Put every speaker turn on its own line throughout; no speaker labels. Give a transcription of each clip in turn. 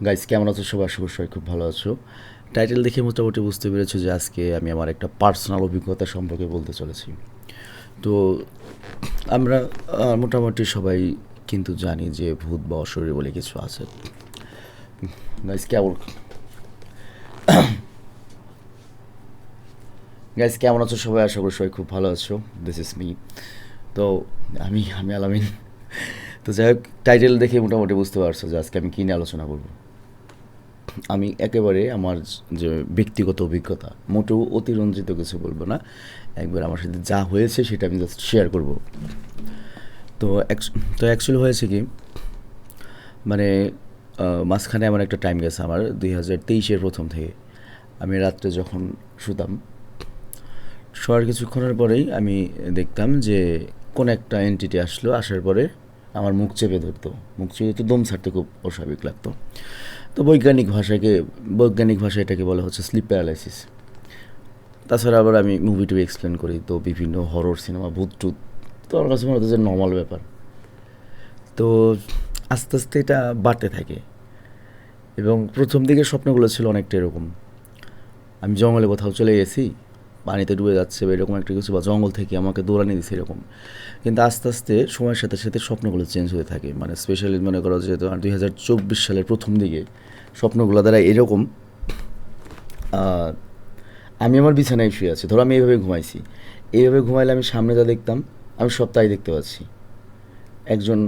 Guys, কেমন আছো সবাই? আশা করি সবাই খুব ভালো আছো। টাইটেল দেখে মোটামুটি বুঝতে পেরেছো যে আজকে আমি আমার একটা পার্সোনাল অভিজ্ঞতা সম্পর্কে বলতে চলেছি। তো আমরা মোটামুটি সবাই কিন্তু জানি যে ভূত বা অশরীর বলে কিছু আছে। গাইস কেমন আছো সবাই? আশা করি সবাই খুব ভালো আছো। This is me. তো আমি আলামিন। তো যাই হোক, টাইটেল দেখে মোটামুটি বুঝতে পারছো যে আজকে আমি কী নিয়ে আলোচনা করবো। আমি একেবারে আমার যে ব্যক্তিগত অভিজ্ঞতা, মোটেও অতিরঞ্জিত কিছু বলবো না। একবার আমার সাথে যা হয়েছে সেটা আমি জাস্ট শেয়ার করব। তো অ্যাকচুয়ালি হয়েছে কি, মানে মাঝখানে এমন একটা টাইম গেছে আমার 2023-এর প্রথম থেকে। আমি রাত্রে যখন শুতাম, শোয়ার কিছুক্ষণের পরেই আমি দেখতাম যে কোন একটা এন্টিটি আসলো, আসার পরে আমার মুখ চেপে ধরতো। মুখ চেপে ধরতো, দম ছাড়তে খুব অস্বাভাবিক লাগতো। তো বৈজ্ঞানিক ভাষায় এটাকে বলা হচ্ছে স্লিপ প্যারালাইসিস। তাছাড়া আবার আমি মুভি টুভি এক্সপ্লেন করি, তো বিভিন্ন হরর সিনেমা, ভূত টুত, তো আমার কাছে মনে হতো যে নর্মাল ব্যাপার। তো আস্তে আস্তে এটা বাড়তে থাকে, এবং প্রথম দিকে স্বপ্নগুলো ছিল অনেকটা এরকম: আমি জঙ্গলে কোথাও চলে গেছি, পানিতে ডুবে যাচ্ছে বা এরকম একটা কিছু, বা জঙ্গল থেকে আমাকে দৌড়ানি দিচ্ছে এরকম। কিন্তু আস্তে আস্তে সময়ের সাথে সাথে স্বপ্নগুলো চেঞ্জ হতে থাকে। মানে স্পেশালি মনে করো যে তোমার 2024 সালের প্রথম দিকে স্বপ্নগুলো দ্বারা এরকম: আমি আমার বিছানায় শুয়ে আছি, ধরো আমি এইভাবে ঘুমাইছি, এইভাবে ঘুমাইলে আমি সামনে যা দেখতাম আমি সব তাই দেখতে পাচ্ছি। একজন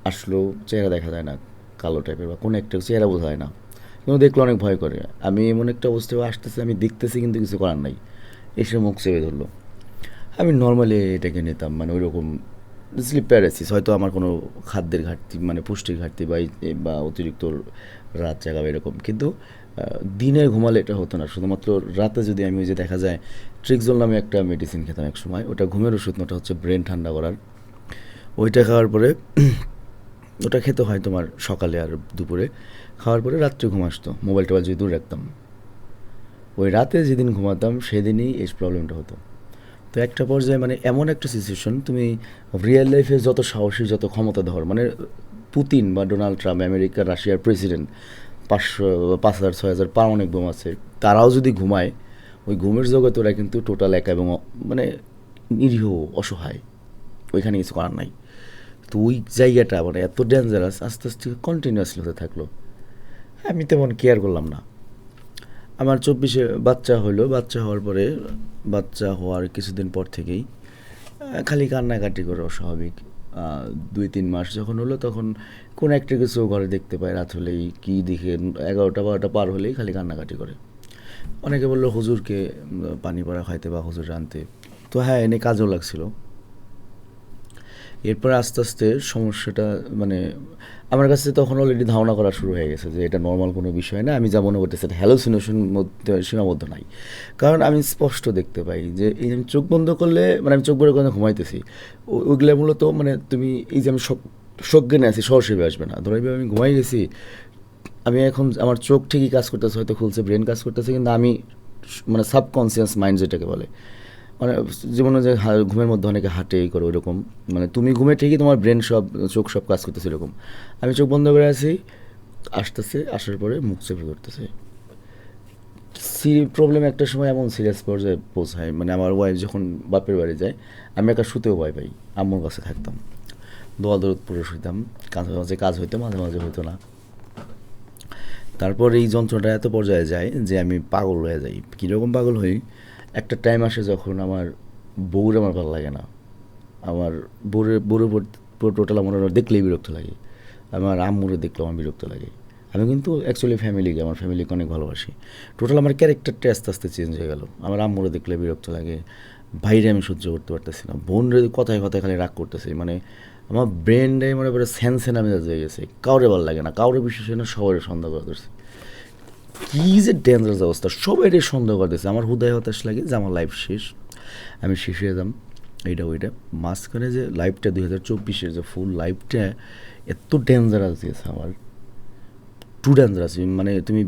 আসলো, চেহারা দেখা যায় না, কালো টাইপের বা কোনো একটা চেহারা বোঝা যায় না, কিন্তু দেখলে অনেক ভয় করে। আমি এমন একটা অবস্থায় আসতেছে, আমি দেখতেছি কিন্তু কিছু করার নাই, এসে মুখ চেপে ধরলো। আমি নর্মালি এটাকে নিতাম মানে ওই রকম স্লিপ প্যারালাইসিস, হয়তো আমার কোনো খাদ্যের ঘাটতি, মানে পুষ্টির ঘাটতি, বা অতিরিক্ত রাত জাগা এরকম। কিন্তু দিনে ঘুমালে এটা হতো না, শুধুমাত্র রাতে যদি আমি ওই যে দেখা যায় ট্রিক্সল নামে একটা মেডিসিন খেতাম এক সময়, ওটা ঘুমের ওষুধ না, ওটা হচ্ছে ব্রেন ঠান্ডা করার। ওইটা খাওয়ার পরে ওটা খেতে হয় তোমার সকালে আর দুপুরে। খাওয়ার পরে রাত্রে ঘুম আসতো, মোবাইল টোবাইল যদি দূর রাখতাম। ওই রাতে যেদিন ঘুমাতাম সেদিনই এই প্রবলেমটা হতো। তো একটা পর্যায়ে মানে এমন একটা সিচুয়েশন, তুমি রিয়েল লাইফে যত সাহসী, যত ক্ষমতাধর, মানে পুতিন বা ডোনাল্ড ট্রাম্প, আমেরিকার রাশিয়ার প্রেসিডেন্ট, 5,000 6,000 পারমাণবিক বোম আছে, তারাও যদি ঘুমায়, ওই ঘুমের জগতে ওরা কিন্তু টোটাল একা এবং মানে নিরীহ, অসহায়, ওইখানে কিছু করার নাই। তো ওই জায়গাটা মানে এত ডেঞ্জারাস, আস্তে আস্তে কন্টিনিউয়াসলি হতে থাকলো। আমি তেমন কেয়ার করলাম না। আমার 24-এ বাচ্চা হলো, বাচ্চা হওয়ার পরে, বাচ্চা হওয়ার কিছুদিন পর থেকেই খালি কান্নাকাটি করে অস্বাভাবিক। 2-3 মাস যখন হলো, তখন কোন একটা কিছু ঘরে দেখতে পায়, রাত হলেই কি দেখে 11টা 12টা পার হলেই খালি কান্নাকাটি করে। অনেকে বললো হুজুরকে পানি পড়া খাইতে বা হুজুর আনতে। তো হ্যাঁ, এনে কাজও লাগছিল। এরপর আস্তে আস্তে সমস্যাটা মানে আমার কাছে তখন অলরেডি ধারণা করা শুরু হয়ে গেছে যে এটা নর্মাল কোনো বিষয় না। আমি যা মনে করতেছি এটা হ্যালোসিনেশন মধ্যে সীমাবদ্ধ নাই। কারণ আমি স্পষ্ট দেখতে পাই যে এই যে আমি চোখ বন্ধ করলে, মানে আমি চোখ বন্ধ করে ঘুমাইতেছি, ওইগুলো মূলত মানে তুমি এই যে আমি সজ্ঞানে আছি, সরাসরি আসবে না। ধরো আমি ঘুমাই গেছি, আমি এখন আমার চোখ ঠিকই কাজ করতেছে, হয়তো খুলছে, ব্রেন কাজ করতেছে, কিন্তু আমি মানে সাবকনসিয়াস মাইন্ড যেটাকে বলে, মানে যেমন যে ঘুমের মধ্যে অনেকে হাঁটে এই করে ওইরকম, মানে তুমি ঘুমে ঠিকই তোমার ব্রেন সব, চোখ সব কাজ করতেছে এরকম। আমি চোখ বন্ধ করে আছি, আসতেছে, আসার পরে মুখ চেপে ধরতেছে। প্রবলেম একটা সময় এমন সিরিয়াস পর্যায়ে পৌঁছায়, মানে আমার ওয়াইফ যখন বাপের বাড়ি যায়, আমি একা শুতেও ভয় পাই, আম্মুর কাছে থাকতাম, দোয়া দরদ পরে শুইতাম। মাঝে মাঝে কাজ হইতো, মাঝে মাঝে হইতো না। তারপর এই যন্ত্রটা এত পর্যায়ে যায় যে আমি পাগল হয়ে যাই। কীরকম পাগল হই, একটা টাইম আসে যখন আমার বউর আমার ভালো লাগে না। আমার বউরের উপর টোটাল আমার দেখলেই বিরক্ত লাগে। আমার আম্মুরে দেখলেও আমার বিরক্ত লাগে। আমি কিন্তু অ্যাকচুয়ালি আমার ফ্যামিলিকে অনেক ভালোবাসি। টোটাল আমার ক্যারেক্টারটা আস্তে আস্তে চেঞ্জ হয়ে গেল। আমার আম্মুরে দেখলে বিরক্ত লাগে, ভাইরে আমি সহ্য করতে পারতেছি না, বোনরে কথায় কথায় খালি রাগ করতেছি। মানে আমার ব্রেনটাই মনে করে স্যান মেজাজ হয়ে গেছে, কাউরে ভালো লাগে না, কাউরে বিশ্বাস হয় না, সবারই সন্দেহ করে ধরছে। কী যে ডেঞ্জারাস অবস্থা, সবাইটাই সন্দেহ করতেছে। আমার হুদায় হতাশ লাগে যে আমার লাইফ শেষ, আমি শেষ হয়ে যাম, এইটা ওইটা। মাঝখানে যে লাইফটা 2024-এর যে ফুল লাইফটা এত ডেঞ্জারাস দিয়েছে আমার, টু ডেঞ্জারাস। মানে তুমি,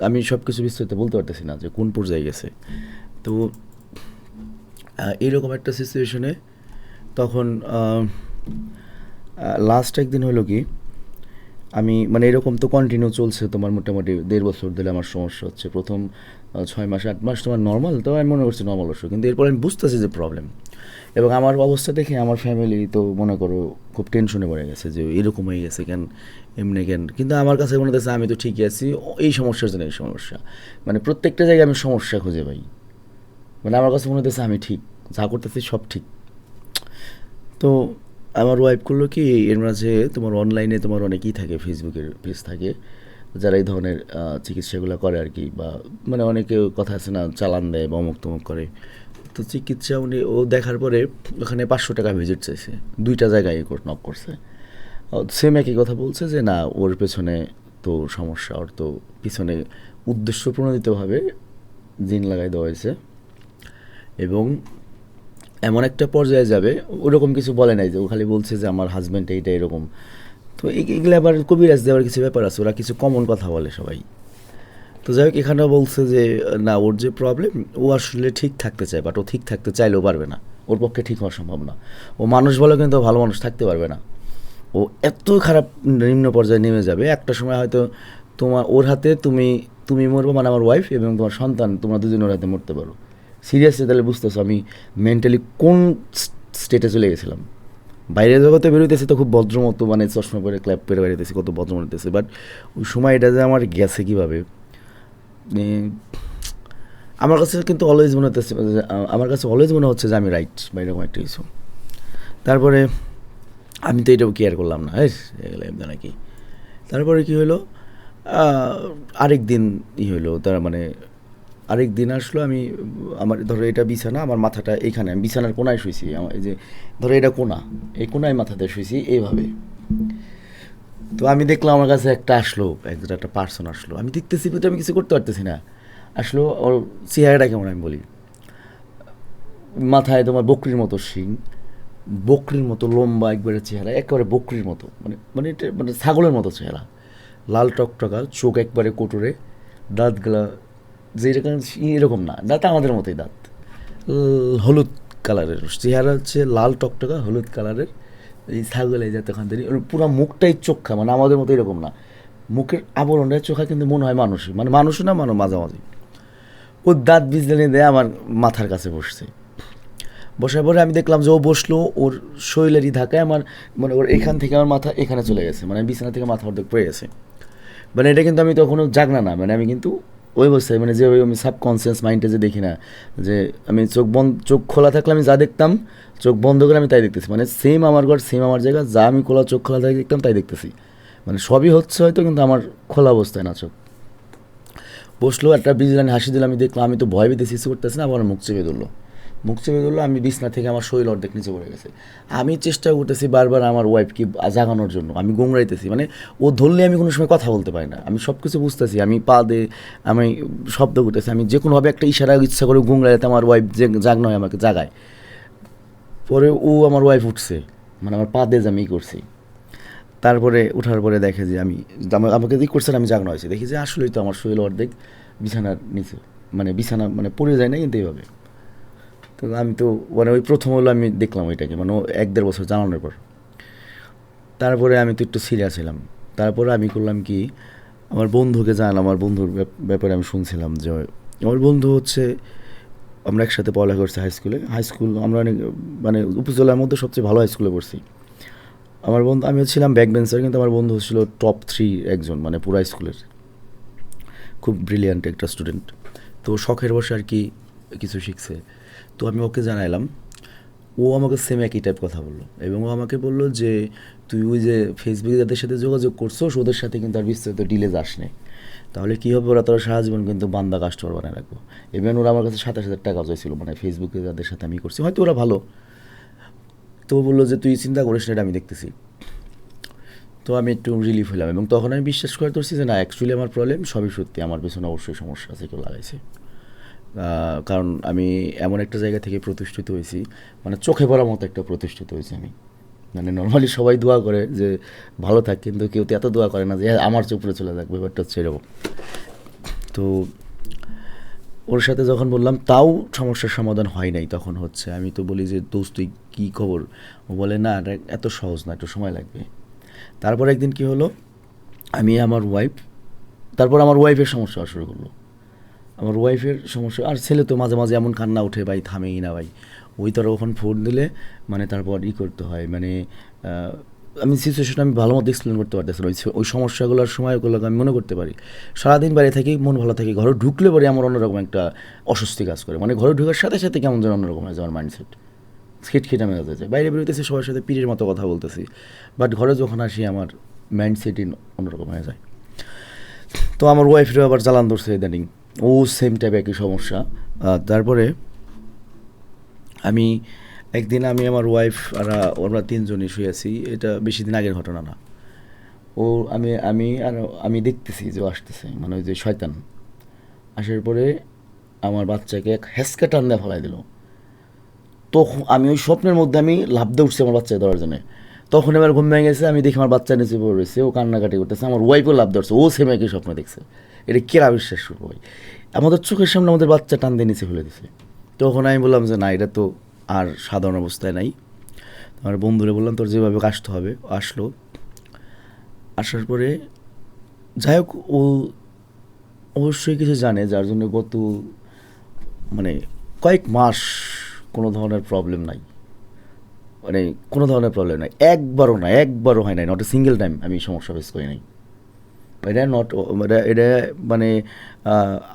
আমি সব কিছু বিস্তারিত বলতে পারতেছি না যে কোন পর্যায়ে গেছে। তো এইরকম একটা সিচুয়েশনে তখন লাস্ট একদিন হলো কি, আমি মানে এরকম তো কন্টিনিউ চলছে তোমার মোটামুটি 1.5 বছর ধরে আমার সমস্যা হচ্ছে। প্রথম 6 মাস 8 মাস তোমার নর্মাল, তো আমি মনে করছি নর্মাল অবশ্য, কিন্তু এরপর আমি বুঝতেছি যে প্রবলেম। এবং আমার অবস্থা দেখে আমার ফ্যামিলি তো মনে করো খুব টেনশনে পড়ে গেছে যে এরকম হয়ে গেছে কেন, এমনি কেন। কিন্তু আমার কাছে মনে হচ্ছে আমি তো ঠিকই আছি, এই সমস্যার জন্য এই সমস্যা। মানে প্রত্যেকটা জায়গায় আমি সমস্যা খুঁজে পাই। মানে আমার কাছে মনে হচ্ছে আমি ঠিক, যা করতেছি সব ঠিক। তো আমার ওয়াইফ করলো কি, এর মাঝে তোমার অনলাইনে তোমার অনেকেই থাকে, ফেসবুকের পেজ থাকে যারা এই ধরনের চিকিৎসাগুলো করে আর কি, বা মানে অনেকে কথা আছে না, চালান দেয় বা অমুক তমুক করে। তো চিকিৎসা উনি ও দেখার পরে ওখানে 500 টাকা ভিজিট চাইছে, 2টা জায়গায় নক করছে। সেম একই কথা বলছে যে না, ওর পেছনে তো সমস্যা, ওর তো পিছনে উদ্দেশ্য প্রণোদিতভাবে জিন লাগাই দেওয়া হয়েছে। এবং এমন একটা পর্যায়ে যাবে, ওরকম কিছু বলে নাই, যে ও খালি বলছে যে আমার হাজব্যান্ড এইটা এরকম। তো এগুলো আবার কবিরাজ দেওয়ার কিছু ব্যাপার আছে, ওরা কিছু কমন কথা বলে সবাই। তো যাই হোক, এখানেও বলছে যে না, ওর যে প্রবলেম, ও আসলে ঠিক থাকতে চায়, বাট ও ঠিক থাকতে চাইলেও পারবে না, ওর পক্ষে ঠিক হওয়া সম্ভব না। ও মানুষ বলে কিন্তু ভালো মানুষ থাকতে পারবে না। ও এত খারাপ নিম্ন পর্যায়ে নেমে যাবে একটা সময়, হয়তো ওর হাতে তুমি তুমি মরবো, মানে আমার ওয়াইফ এবং তোমার সন্তান, তোমরা দুজনের হাতে মরতে পারো। সিরিয়াসলি তাহলে বুঝতেছো আমি মেন্টালি কোন স্টেটে চলে গেছিলাম। বাইরের জগতে বেরোইতেছি তো খুব ভদ্রমতো, মানে চশমা পরে ক্ল্যাপ করে বেরোতেছি, কত ভদ্র মনে হতেছে, বাট ওই সময় এটা যে আমার গেছে কীভাবে, আমার কাছে কিন্তু অলওয়েজ মনে হচ্ছে, আমার কাছে অলওয়েজ মনে হচ্ছে যে আমি রাইট বা এরকম একটা কিছু। তারপরে আমি তো এটাও কেয়ার করলাম না, এগুলো এমনি নাকি। তারপরে কী হলো, আরেক দিন হলো, তার মানে আরেক দিন আসলো, আমি আমার ধরো এটা বিছানা, আমার মাথাটা এইখানে, আমি বিছানার কোনায় শুয়েছি, আমার এই যে ধরো এটা কোনা, এই কোনায় মাথাতে শুয়েছি এইভাবে। তো আমি দেখলাম আমার কাছে আসলো, একটা পার্সন আসলো, আমি দেখতেছি কিন্তু আমি কিছু করতে পারতেছি না। আসলো, ওর চেহারাটা কেমন আমি বলি, মাথায় তোমার বকরির মতো শিং, বকরির মতো লম্বা একবারে চেহারা, একেবারে বকরির মতো, মানে মানে এটা মানে ছাগলের মতো চেহারা, লাল টকটকা চোখ, একবারে কোটরে, দাঁতগুলা যে এরকম এরকম না, দাঁত আমাদের মতোই দাঁত, হলুদ কালারের চেহারা, হচ্ছে লাল টকটকা হলুদ কালারের, এই ছাগল এই যাতে ওখান থেকে পুরো মুখটাই চোখা, মানে আমাদের মতো এরকম না, মুখের আবরণের চোখা, কিন্তু মনে হয় মানুষই, মানে মানুষও না, মাঝামাঝি। ওর দাঁত বিজলানি দেয় আমার মাথার কাছে বসছে। বসার পরে আমি দেখলাম যে ও বসলো, ওর শরীরেরই ধাক্কায় আমার মানে ওর এখান থেকে আমার মাথা এখানে চলে গেছে, মানে বিছানা থেকে মাথা অর্ধেক পড়ে গেছে। মানে এটা কিন্তু আমি তখনও জাগনা না, মানে আমি কিন্তু ওই অবস্থায়, মানে যে আমি সাবকনসিয়াস মাইন্ডে যে দেখি না, যে আমি চোখ খোলা থাকলে আমি যা দেখতাম, চোখ বন্ধ করে আমি তাই দেখতেছি, মানে সেম আমার ঘর, সেম আমার জায়গা, যা আমি চোখ খোলা থাকে দেখতাম তাই দেখতেছি, মানে সবই হচ্ছে হয়তো, কিন্তু আমার খোলা অবস্থায় না চোখ। বসলো, একটা বিজলানি হাসি দিল, আমি দেখলাম, আমি তো ভয় পেতেছি, কিছু করতেছি না, আবার মুখ চেপে ধরলো, আমি বিছনা থেকে আমার শরীর অর্ধেক নিচে পড়ে গেছে। আমি চেষ্টা করতেছি বারবার আমার ওয়াইফকে জাগানোর জন্য, আমি গোংড়াইতেছি, মানে ও ধরলে আমি কোনো সময় কথা বলতে পারি না, আমি সব কিছু বুঝতেছি, আমি পা দিয়ে আমি শব্দ করতেছি, আমি যে কোনোভাবে একটা ইশারা ইচ্ছা করে গোংড়াইতে আমার ওয়াইফ যে জাগনো হয় আমাকে জাগায়। পরে আমার ওয়াইফ উঠছে, মানে আমার পা দিয়ে আমি করছি। তারপরে ওঠার পরে দেখে যে আমাকে দিক করছে, আমি জাগনো হয়েছি, দেখি যে আসলেই তো আমার শরীর অর্ধেক বিছানার নিচে, মানে বিছানা মানে পড়ে যায় না, কিন্তু এইভাবে। তো আমি তো মানে ওই প্রথম হলো আমি দেখলাম ওইটাকে, মানে 1-1.5 বছর জানানোর পর। তারপরে আমি তো একটু সিরিয়াস ছিলাম। তারপরে আমি করলাম কি, আমার বন্ধুকে আমার বন্ধুর ব্যাপারে আমি শুনছিলাম যে আমার বন্ধু হচ্ছে, আমরা একসাথে পড়ালেখা করছি হাই স্কুল আমরা অনেক মানে উপজেলার মধ্যে সবচেয়ে ভালো হাই স্কুলে পড়ছি। আমার বন্ধু, আমি ছিলাম ব্যাক বেঞ্চার, কিন্তু আমার বন্ধু ছিল টপ 3 একজন, মানে পুরো স্কুলের খুব ব্রিলিয়ান্ট একটা স্টুডেন্ট। তো শখের বসে আর কি কিছু শিখছে। তো আমি ওকে জানাইলাম, ও আমাকে সেম একই টাইপ কথা বললো, এবং ও আমাকে বললো যে তুই ওই যে ফেসবুকে যাদের সাথে যোগাযোগ করছো, ওদের সাথে কিন্তু আর বিস্তারিত ডিলে যাস নে, তাহলে কী হবে, ওরা তোরা সারা জীবন কিন্তু বান্দা কাস্টমার বানায় রাখবো। এবং ওরা আমার কাছে 27,000 টাকা চাইছিল, মানে ফেসবুকে যাদের সাথে আমি করছি, হয়তো ওরা ভালো। তো বললো যে তুই চিন্তা করিস না, এটা আমি দেখতেছি। তো আমি একটু রিলিফ হলাম, এবং তখন আমি বিশ্বাস করে ধরছি যে না, অ্যাকচুয়ালি আমার প্রবলেম সবই সত্যি, আমার পেছনে অবশ্যই সমস্যা আছে, কেউ লাগাইছে। কারণ আমি এমন একটা জায়গা থেকে প্রতিষ্ঠিত হয়েছি, মানে চোখে পড়ার মতো একটা প্রতিষ্ঠিত হয়েছি আমি। মানে নর্মালি সবাই দোয়া করে যে ভালো থাক, কিন্তু কেউ তো এত দোয়া করে না যে আমার চোখ উপরে চলে যাক, ব্যাপারটা হচ্ছে এরকম। তো ওর সাথে যখন বললাম, তাও সমস্যার সমাধান হয় নাই, তখন হচ্ছে আমি তো বলি যে দোস্ত তুই কী খবর, ও বলে না, এটা এত সহজ না, একটু সময় লাগবে। তারপর একদিন কি হলো, আমি আমার ওয়াইফ, তারপর আমার ওয়াইফের সমস্যা হওয়া শুরু করলো। আমার ওয়াইফের সমস্যা, আর ছেলে তো মাঝে মাঝে এমন কান্না ওঠে ভাই, থামেই না ভাই। ওই তারা ওখান ফোন দিলে মানে তারপর করতে হয়, মানে আমি সিচুয়েশন আমি ভালো মতো এক্সপ্লেন করতে পারতেছি না। ওই সমস্যাগুলোর সময়গুলোকে আমি মনে করতে পারি। সারাদিন বাইরে থাকি, মন ভালো থাকে, ঘরে ঢুকলে পরে আমার অন্যরকম একটা অস্বস্তি কাজ করে, মানে ঘরে ঢুকার সাথে সাথে কেমন যেন অন্যরকম হয়ে যায় আমার মাইন্ডসেট, খিটখিটা মেজাজ হয়ে যায়। বাইরে বেরোতেছি সবার সাথে পীরের মতো কথা বলতেছি, বাট ঘরে যখন আসি আমার মাইন্ডসেটই অন্যরকম হয়ে যায়। তো আমার ওয়াইফেরও আবার জ্বালান ধরছে ইদানিং, ও সেম টাইপ একই সমস্যা। তারপরে আমি একদিন আমি আমার ওয়াইফ আর আমরা তিনজনই শুয়েছি, এটা বেশি দিন আগের ঘটনা না। ও আমি আমি আর আমি দেখতেছি যে ও আসতেছে, মানে ওই যে শয়তান আসার পরে আমার বাচ্চাকে এক হেসকে টান দিয়ে ফেলাই দিল। তখন আমি ওই স্বপ্নের মধ্যে আমি লাফ দিয়ে উঠছি আমার বাচ্চাকে ধরার জন্য। তখন আমার ঘুম ভেঙে গেছে, আমি দেখি আমার বাচ্চা নিচে পড়ে রয়েছে, ও কান্নাকাটি করতেছে, আমার ওয়াইফও লাভ ধরছে, ও সেম একই স্বপ্ন দেখছে। এটা কেরা বিশ্বাস করবো ভাই, আমাদের চোখের সামনে আমাদের বাচ্চা টান দিয়ে নিচে ফেলে দিছে। তখন আমি বললাম যে না, এটা তো আর সাধারণ অবস্থায় নাই। আমার বন্ধুরে বললাম তোর যেভাবে আসতে হবে। আসলো, আসার পরে যাই হোক ও অবশ্যই কিছু জানে, যার জন্য গত মানে কয়েক মাস কোনো ধরনের প্রবলেম নাই, মানে কোনো ধরনের প্রবলেম নাই, একবারও হয় নাই, নট এ সিঙ্গেল টাইম আমি সমস্যা ফেস করি নাই। এটা নট, এটা মানে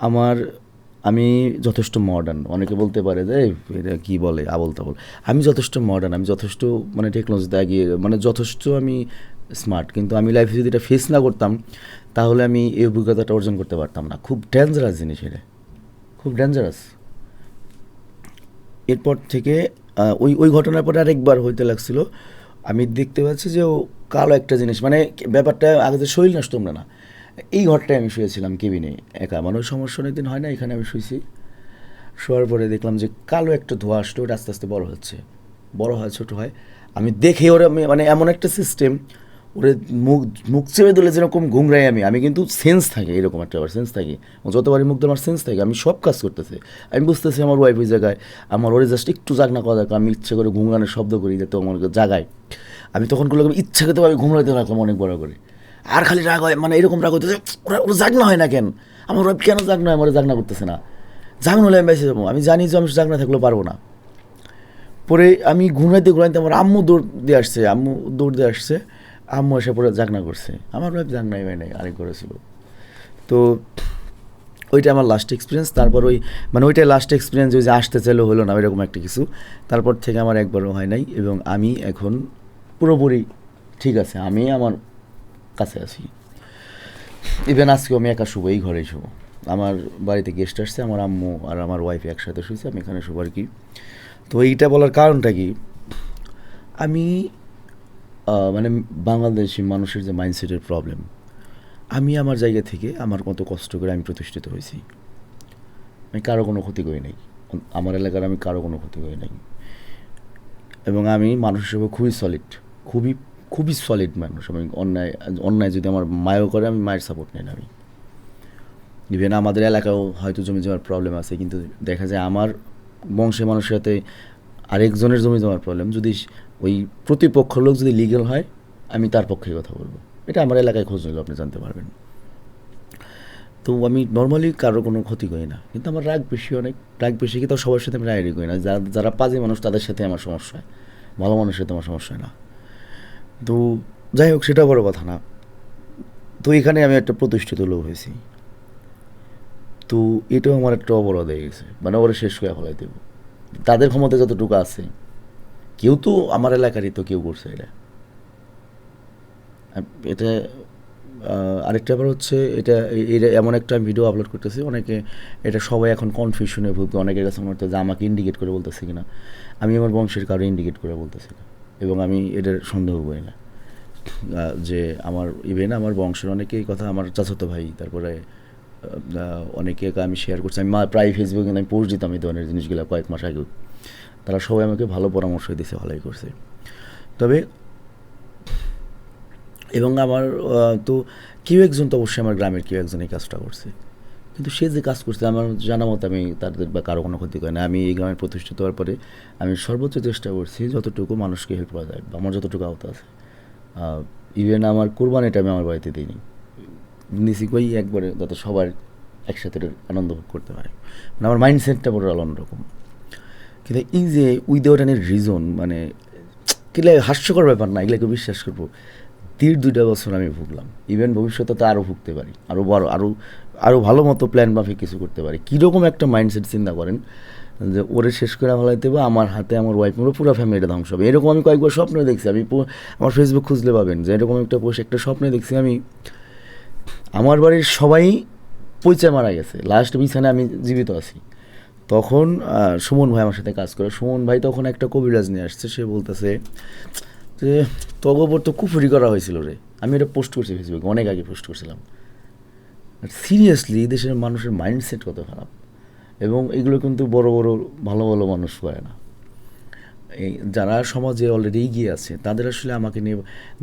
আমার, আমি যথেষ্ট মডার্ন। অনেকে বলতে পারে যে এটা কী বলে আবল তাবল, আমি যথেষ্ট মডার্ন, আমি যথেষ্ট মানে টেকনোলজিতে এগিয়ে, মানে যথেষ্ট আমি স্মার্ট, কিন্তু আমি লাইফে যদি এটা ফেস না করতাম তাহলে আমি এই অভিজ্ঞতাটা অর্জন করতে পারতাম না। খুব ডেঞ্জারাস জিনিস এটা, খুব ডেঞ্জারাস। এরপর থেকে ওই ওই ঘটনার পরে আরেকবার হইতে লাগছিল। আমি দেখতে পাচ্ছি যে ও কালো একটা জিনিস, মানে ব্যাপারটা আগে যে শরীর নষ্ট তোমরা না, এই ঘরটায় আমি শুয়েছিলাম কেবিনে একা, মানে ওই সমস্যা অনেক দিন হয় না, এখানে আমি শুয়েছি। শোয়ার পরে দেখলাম যে কালো একটা ধোঁয়া আসলো, ওটা আস্তে আস্তে বড় হচ্ছে, বড় হয়, ছোটো হয়। আমি দেখে ওরা মানে এমন একটা সিস্টেম, ওরে মুখ মুখ চেপে দিলে যেরকম ঘুমরাই আমি কিন্তু সেন্স থাকে, এরকম একটা আবার সেন্স থাকে, ও যতবারই মুখ আমার সেন্স থাকে, আমি সব কাজ করতেছে। আমি বুঝতেছি আমার ওয়াইফ ওই জায়গায়, আমার ওরে জাস্ট একটু জাগনা করা দরকার, আমি ইচ্ছে করে ঘুমগানের শব্দ করি যাতে আমার জাগায়। আমি তখন করলে ইচ্ছা করতে আমি ঘুমরাইতে রাখলাম অনেক বড় করে, আর খালি রাগ হয়, মানে এরকম রাগ হইতেছে, ওরা ওরা জাগনা হয় না কেন, আমার ওয়াইফ কেন জাগনা হয়, আমার জাগনা করতেছে না। জাগনা হলে আমি বেঁচে যাবো, আমি জানি যে আমি জাগনা থাকলেও পারবো না। পরে আমি ঘুমাইতে ঘুমাইতে আমার আম্মু দৌড় দিয়ে আসছে, আম্মু এসে পরে জাগনা করছে, আমার ওয়াইফ জাগনাই হয় নাই, আরেক করেছিল। তো ওইটা আমার লাস্ট এক্সপিরিয়েন্স। তারপর ওই মানে ওইটাই লাস্ট এক্সপিরিয়েন্স, ওই যে আসতে চাইলেও হলো না ওইরকম একটা কিছু। তারপর থেকে আমার একবারও হয় নাই, এবং আমি এখন পুরোপুরি ঠিক আছে, আমি আমার কাছে আছি। ইভেন আজকেও আমি একা শুবো, এই ঘরেই শুবো। আমার বাড়িতে গেস্ট আসছে, আমার আম্মু আর আমার ওয়াইফ একসাথে শুয়েছে, আমি এখানে শুবো আর কি। তো এইটা বলার কারণটা কি, আমি মানে বাংলাদেশি মানুষের যে মাইন্ডসেটের প্রবলেম, আমি আমার জায়গা থেকে আমার কত কষ্ট করে আমি প্রতিষ্ঠিত হয়েছি, আমি কারো কোনো ক্ষতি করি নাই, আমার এলাকার আমি কারো কোনো ক্ষতি করি নাই, এবং আমি মানুষ হিসেবে খুবই সলিড, খুবই খুবই সলিড মানুষ। আমি অন্যায় অন্যায় যদি আমার মায়ও করে, আমি মায়ের সাপোর্ট নেই না। আমি ইভেন আমাদের এলাকাও হয়তো জমি জমার প্রবলেম আছে, কিন্তু দেখা যায় আমার বংশের মানুষের সাথে আরেকজনের জমি জমার প্রবলেম, যদি ওই প্রতিপক্ষ লোক যদি লিগ্যাল হয়, আমি তার পক্ষে কথা বলবো। এটা আমার এলাকায় খোঁজ নিলে আপনি জানতে পারবেন। তো আমি নর্মালি কারো কোনো ক্ষতি করি না, কিন্তু আমার রাগ বেশি, অনেক রাগ বেশি, কিন্তু সবার সাথে আমি রাগারাগি করি না। যারা পাজি মানুষ তাদের সাথে আমার সমস্যা হয়, ভালো মানুষের সাথে আমার সমস্যা হয় না। তো যাই হোক, সেটা বড় কথা না। তো এখানে আমি একটা প্রতিষ্ঠিত লোক হয়েছি, তো এটাও আমার একটা অবরোধ হয়ে গেছে, মানে ওরা শেষ করে ফেলাই দেব, তাদের ক্ষমতা যতটুকু আছে। কেউ তো আমার এলাকারই তো কেউ করছে এটা। এটা আরেকটা ব্যাপার হচ্ছে, এটা এমন একটা ভিডিও আপলোড করতেছি, অনেকে এটা সবাই এখন কনফিউশনে ভুগবে, অনেকের কাছে মনে হচ্ছে যে আমাকে ইন্ডিকেট করে বলতেছে কিনা। আমি আমার বংশের কারো ইন্ডিকেট করে বলতেছি না, এবং আমি এটার সন্দেহ করি না যে আমার ইভেন আমার বংশের অনেকে এই কথা, আমার চাচাতো ভাই, তারপরে অনেকে আমি শেয়ার করছি, আমি প্রায় ফেসবুকে আমি পোস্ট দিতাম এই ধরনের জিনিসগুলো কয়েক মাস আগেও, তারা সবাই আমাকে ভালো পরামর্শ দিয়েছে, ভালোই করছে। তবে এবং আমার তো কেউ একজন তো অবশ্যই আমার গ্রামের কেউ একজন এই কাজটা করছে, কিন্তু সে যে কাজ করছে আমার জানা মতো আমি তাদের বা কারো কোনো ক্ষতি করি না। আমি এই গ্রামে প্রতিষ্ঠিত হওয়ার পরে আমি সর্বোচ্চ চেষ্টা করছি যতটুকু মানুষকে হেল্প করা যায়, বা আমার যতটুকু আওতা আছে। ইভেন আমার কোরবানিটা আমি আমার বাড়িতে দিইনি, নিছি কই একবারে যাতে সবার একসাথে আনন্দ ভোগ করতে পারে, মানে আমার মাইন্ডসেটটা পুরো অন্যরকম। কিন্তু এই যে উইদাউট এনি রিজন, মানে কিলে হাস্যকর ব্যাপার না, এগুলোকে বিশ্বাস করবো 1.5-2 বছর আমি ভুগলাম। ইভেন ভবিষ্যতে তো আরও ভুগতে পারি, আরও বড়, আরও ভালো মতো প্ল্যান মাফিক কিছু করতে পারি। কীরকম একটা মাইন্ডসেট চিন্তা করেন যে ওরে শেষ করে ফেলাইতে বা আমার হাতে আমার ওয়াইফ মিলে পুরো ফ্যামিলিটা ধ্বংস হবে। এরকম আমি কয়েকবার স্বপ্নে দেখছি, আমি আমার ফেসবুক খুঁজলে পাবেন যে এরকম একটা স্বপ্নে দেখছি আমি, আমার বাড়ির সবাই পইচা মারা গেছে, লাস্ট বিছানায় আমি জীবিত আছি। তখন সুমন ভাই আমার সাথে কাজ করে, সুমন ভাই তখন একটা কবিরাজ নিয়ে আসছে, সে বলতেছে যে তগ ওপর তো কুফুরি করা হয়েছিল রে। আমি এটা পোস্ট করছি ফেসবুকে, অনেক আগে পোস্ট করছিলাম। সিরিয়াসলি দেশের মানুষের মাইন্ডসেট কত খারাপ, এবং এগুলো কিন্তু বড় বড় ভালো ভালো মানুষ করে না। এই যারা সমাজে অলরেডি এগিয়ে আছে তাদের আসলে আমাকে নিয়ে,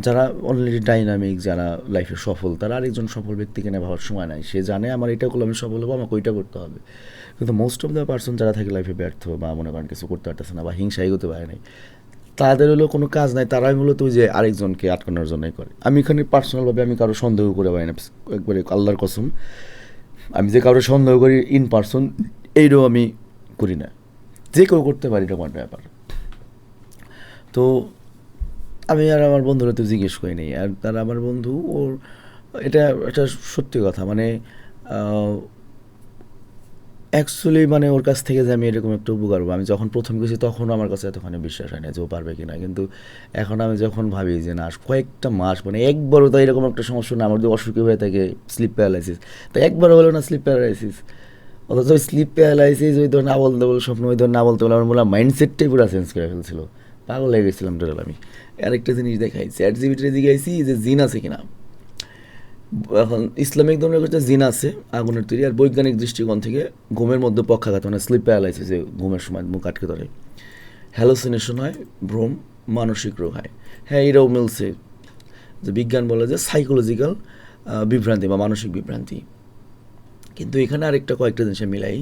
যারা অলরেডি ডাইনামিক, যারা লাইফে সফল, তারা আরেকজন সফল ব্যক্তিকে নিয়ে ভাবার সময় নাই। সে জানে আমার এটা করলে আমি সফল হবো, আমাকে ওইটা করতে হবে। কিন্তু মোস্ট অফ দ্য পার্সন যারা থাকে লাইফে ব্যর্থ বা মনে করেন কিছু করতে পারতেছে না বা হিংসা এগোতে পারে নাই, তাদের হলো কোনো কাজ নাই, তারাই মূলত ওই যে আরেকজনকে আটকানোর জন্যই করে। আমি এখানে পার্সোনালভাবে আমি কারো সন্দেহ করে পারি না, একবারে আল্লাহর কসম। আমি যে কারো সন্দেহ করি ইন পার্সন, এইটাও আমি করি না। যে কেউ করতে পারি, এটা একটা ব্যাপার। তো আমি আর আমার বন্ধুরা তো জিজ্ঞেস করি নি, আর তারা আমার বন্ধু, ওর এটা একটা সত্যি কথা, মানে অ্যাকচুয়ালি মানে ওর কাছ থেকে যে আমি এরকম একটা উপকার পাবো, আমি যখন প্রথম গেছি তখন আমার কাছে এতখানি বিশ্বাস হয় না যে ও পারবে কি না। কিন্তু এখন আমি যখন ভাবি যে না, কয়েকটা মাস, মানে একবারও তো এরকম একটা সমস্যা না আমার যদি অসুখী হয়ে থাকে, স্লিপ প্যারালাইসিস, তো একবারও হলো না স্লিপ প্যারালাইসিস। অথচ ওই স্লিপ প্যারালাইসিস, ওই ধর না বলতে বলে স্বপ্ন, ওই ধর না বলতে বলে আমার মনে হয় মাইন্ডসেটটাই পুরো চেঞ্জ করে ফেলছিল, পাগল হয়ে গেছিলাম টোটাল আমি। আরেকটা জিনিস দেখাই, ChatGPT জিজ্ঞাসি যে জিন আছে কিনা। এখন ইসলামিক ধর্মের কাছে জিন আছে, আগুনের তৈরি। আর বৈজ্ঞানিক দৃষ্টিকোণ থেকে ঘুমের মধ্যে পক্ষাঘাত, মানে স্লিপ প্যারালাইসিস, যে ঘুমের সময় মুখ আটকে ধরে, হ্যালোসিনেশন হয়, ভ্রম, মানসিক রোগ হয়। হ্যাঁ, এটাও মিলছে যে বিজ্ঞান বলে যে সাইকোলজিক্যাল বিভ্রান্তি বা মানসিক বিভ্রান্তি। কিন্তু এখানে আরেকটা কয়েকটা জিনিসে মিলাই।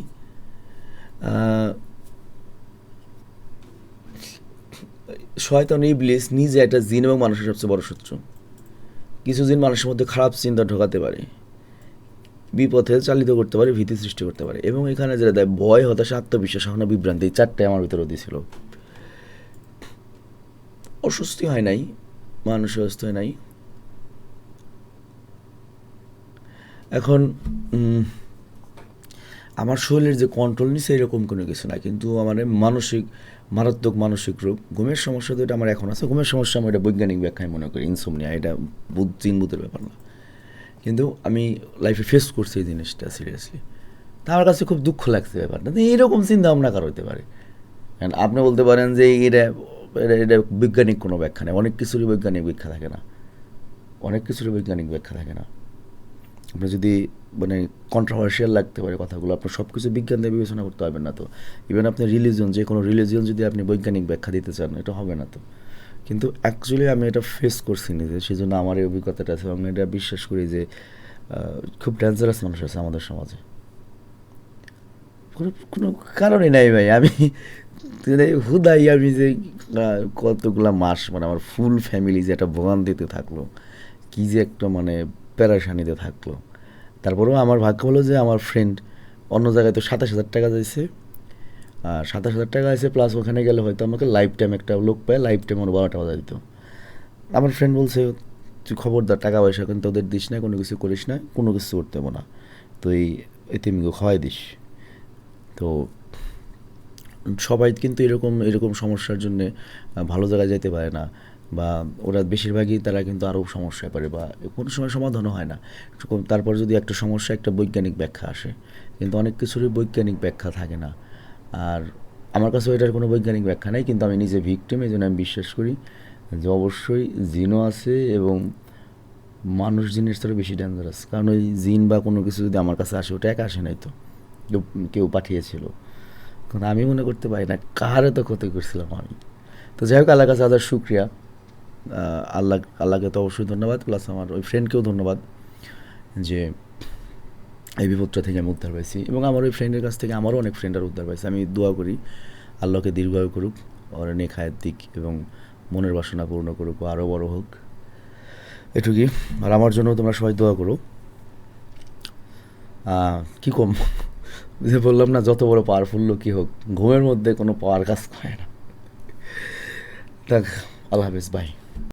শয়তান ইবলিস নিজে একটা জিন এবং মানুষের সবচেয়ে বড় শত্রু। কিছু জিন মানুষের মধ্যে খারাপ চিন্তা ঢোকাতে পারে, বিপথে চালিত করতে পারে, ভীতি সৃষ্টি করতে পারে। এবং এখানে যেটা দেয় ভয়, হতাশা, আত্মবিশ্বাস, সহনা, বিভ্রান্তি, এই চারটায় আমার ভিতরে দিয়েছিল। অস্বস্তি হয় নাই, মানুষের অস্বস্তি হয় নাই। এখন আমার শরীরের যে কন্ট্রোল নিছে এরকম কোনো কিছু না, কিন্তু আমার মারাত্মক মানসিক রোগ, ঘুমের সমস্যা তো এটা আমার এখন আছে। ঘুমের সমস্যা আমি এটা বৈজ্ঞানিক ব্যাখ্যায় মনে করি, ইনসোমনিয়া, এটা জিনবুতের ব্যাপার না। কিন্তু আমি লাইফে ফেস করছি এই জিনিসটা সিরিয়াসলি, তা আমার কাছে খুব দুঃখ লাগছে ব্যাপারটা। এরকম চিন্তা ভাবনা কারো হতে পারে। আপনি বলতে পারেন যে এটা এটা বৈজ্ঞানিক কোনো ব্যাখ্যা নেই, অনেক কিছুরই বৈজ্ঞানিক ব্যাখ্যা থাকে না, অনেক কিছুরই বৈজ্ঞানিক ব্যাখ্যা থাকে না। আপনি যদি মানে কন্ট্রোভার্সিয়াল লাগতে পারে কথাগুলো, আপনার সব কিছু বিজ্ঞান দিয়ে বিবেচনা করতে পারবেন না তো। ইভেন আপনি রিলিজিয়ন, যে কোনো রিলিজিয়ন যদি আপনি বৈজ্ঞানিক ব্যাখ্যা দিতে চান, এটা হবে না তো। কিন্তু অ্যাকচুয়ালি আমি এটা ফেস করছি নিজে, সেই জন্য আমার এই অভিজ্ঞতাটা আছে। আমি এটা বিশ্বাস করি যে খুব ডেঞ্জারাস মানুষ আছে আমাদের সমাজে, কোনো কারণই নাই ভাই। আমি হুদাই আমি যে কতগুলা মাস, মানে আমার ফুল ফ্যামিলি যে একটা ভোগান্তিতে থাকলো, কী যে একটা মানে প্যারাশানিতে থাকলো। তারপরেও আমার ভাগ্য হলো যে আমার ফ্রেন্ড অন্য জায়গায় তো 27,000 টাকা যাইছে, আর 27,000 টাকা আছে, প্লাস ওখানে গেলে হয়তো আমাকে লাইফ টাইম একটা লোক পায়, লাইফ টাইম ওর 12টা বাজা দিত। আমার ফ্রেন্ড বলছে তুই খবরদার টাকা পয়সা কিন্তু ওদের দিস না, কোনো কিছু করিস না, কোনো কিছু করতে হবো না, তুই এতিমকে খাওয়াই দিস। তো সবাই কিন্তু এরকম এরকম সমস্যার জন্যে ভালো জায়গায় যেতে পারে না, বা ওরা বেশিরভাগই তারা কিন্তু আরও সমস্যায় পড়ে, বা কোনো সময় সমাধানও হয় না। তারপর যদি একটা সমস্যা, একটা বৈজ্ঞানিক ব্যাখ্যা আসে, কিন্তু অনেক কিছুরই বৈজ্ঞানিক ব্যাখ্যা থাকে না। আর আমার কাছে এটার কোনো বৈজ্ঞানিক ব্যাখ্যা নেই, কিন্তু আমি নিজে ভিকটিম, এই জন্য আমি বিশ্বাস করি যে অবশ্যই জিনও আছে, এবং মানুষ জিনের স্তরে বেশি ডেঞ্জারাস। কারণ ওই জিন বা কোনো কিছু যদি আমার কাছে আসে, ওটা একা আসে নাই তো, কেউ পাঠিয়েছিল। কারণ আমি মনে করতে পারি না কার এত ক্ষতি করছিলাম আমি। তো যাই হোক, আল্লাহর কাছে আদার শুক্রিয়া, আল্লাহকে তো অবশ্যই ধন্যবাদ, প্লাস আমার ওই ফ্রেন্ডকেও ধন্যবাদ যে এই বিপদটা থেকে আমি উদ্ধার পাইছি। এবং আমার ওই ফ্রেন্ডের কাছ থেকে আমারও অনেক ফ্রেন্ডরা উদ্ধার পাইছে। আমি দোয়া করি আল্লাহকে দীর্ঘায়ু করুক, ওর নেখায়ের দিক এবং মনের বাসনা পূর্ণ করুক, ও আরও বড় হোক, এটুকুই। আর আমার জন্য তোমরা সবাই দোয়া করো। কী কম, যে বললাম না, যত বড় পাওয়ারফুল লোকই হোক, ঘুমের মধ্যে কোনো পাওয়ার কাজ করে না। দেখ, আল্লাহ হাফিজ, বাই।